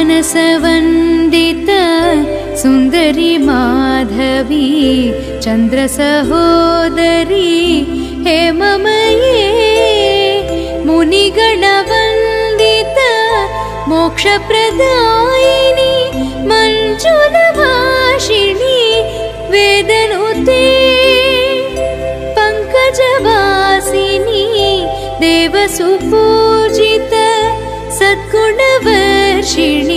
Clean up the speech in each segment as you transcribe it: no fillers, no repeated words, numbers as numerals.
मानसवन्दित सुन्दरी माधवी चन्द्रसहोदरी हेममये मुनिगणवन्दित मोक्षप्रदायिनी मञ्जुलभाषिणी वेदनुते पङ्कजवासिनी देवसुपूजित सद्गुणवर्षिणी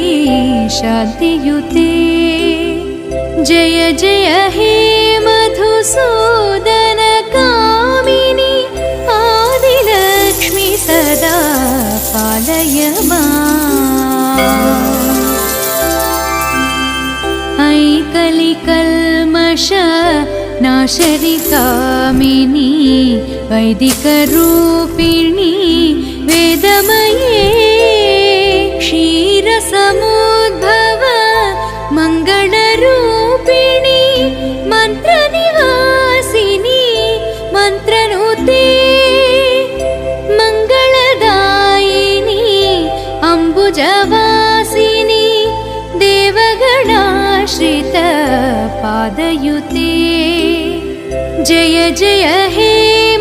शान्तियुते जय जय हे मधुसूदन कामिनी आदिलक्ष्मी सदा पालय ऐ कलिकल्मष नाशरि कामिनी वैदिकरूपिणी वेदमये क्षीरसमुद्भव मङ्गलरूपिणी मन्त्रनिवासिनी मन्त्रनुते मङ्गलदायिनी अम्बुजवासिनी देवगणाश्रित पादयुते जय जय हे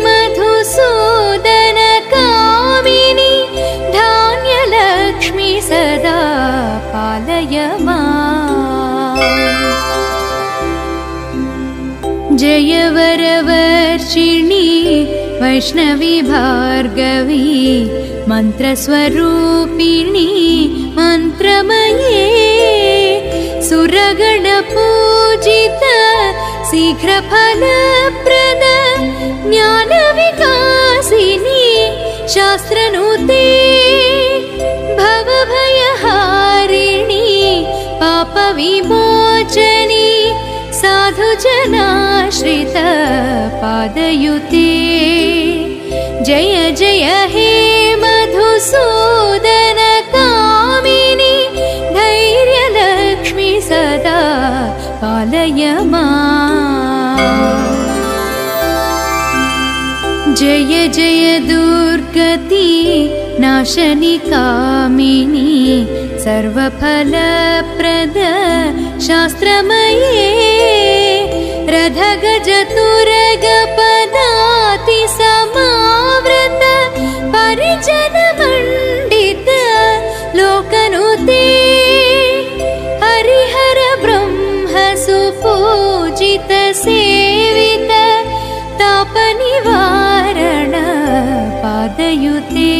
मधुसूदन कामिनी धान्यलक्ष्मी सदा पालय जय वरवर्षिणी वैष्णवी भार्गवी मन्त्रस्वरूपिणी मन्त्रमये सुरगणपूजित शीघ्रफलप्रद ज्ञानविकासिनी शास्त्रनुते भवभयहारिणी पापविमोचनी साधुजनाश्रित पादयुते जय जय हे मधुसूदन कामिनी धैर्यलक्ष्मी सदा पालय जय जय दुर्गति नाशनि कामिनी सर्वफलप्रद शास्त्रमये रथगजतुरगपदाति समावृत परिजनमण्डित लोकनुते हरिहर ब्रह्म सुपूजित सेवित तापनिवारण पादयुते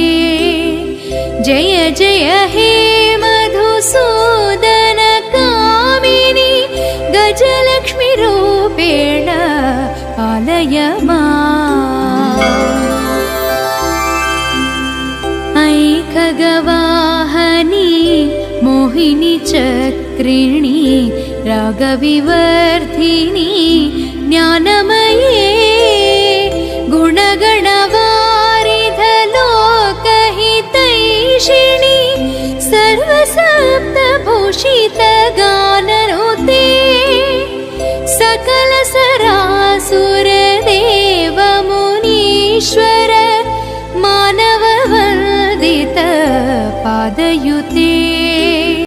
जय जय हे मधुसूदन कामिनी गजलक्ष्मी रूपेण पालय ऐ खगवाहनी मोहिनी चक्रिणी रागविवर्धिनी ज्ञानमये गुणगणवारिध लोकहितैषिणी सर्वसप्तभूषित गाननुते सकल सरासुर देव मुनीश्वर मानववन्दित पादयुते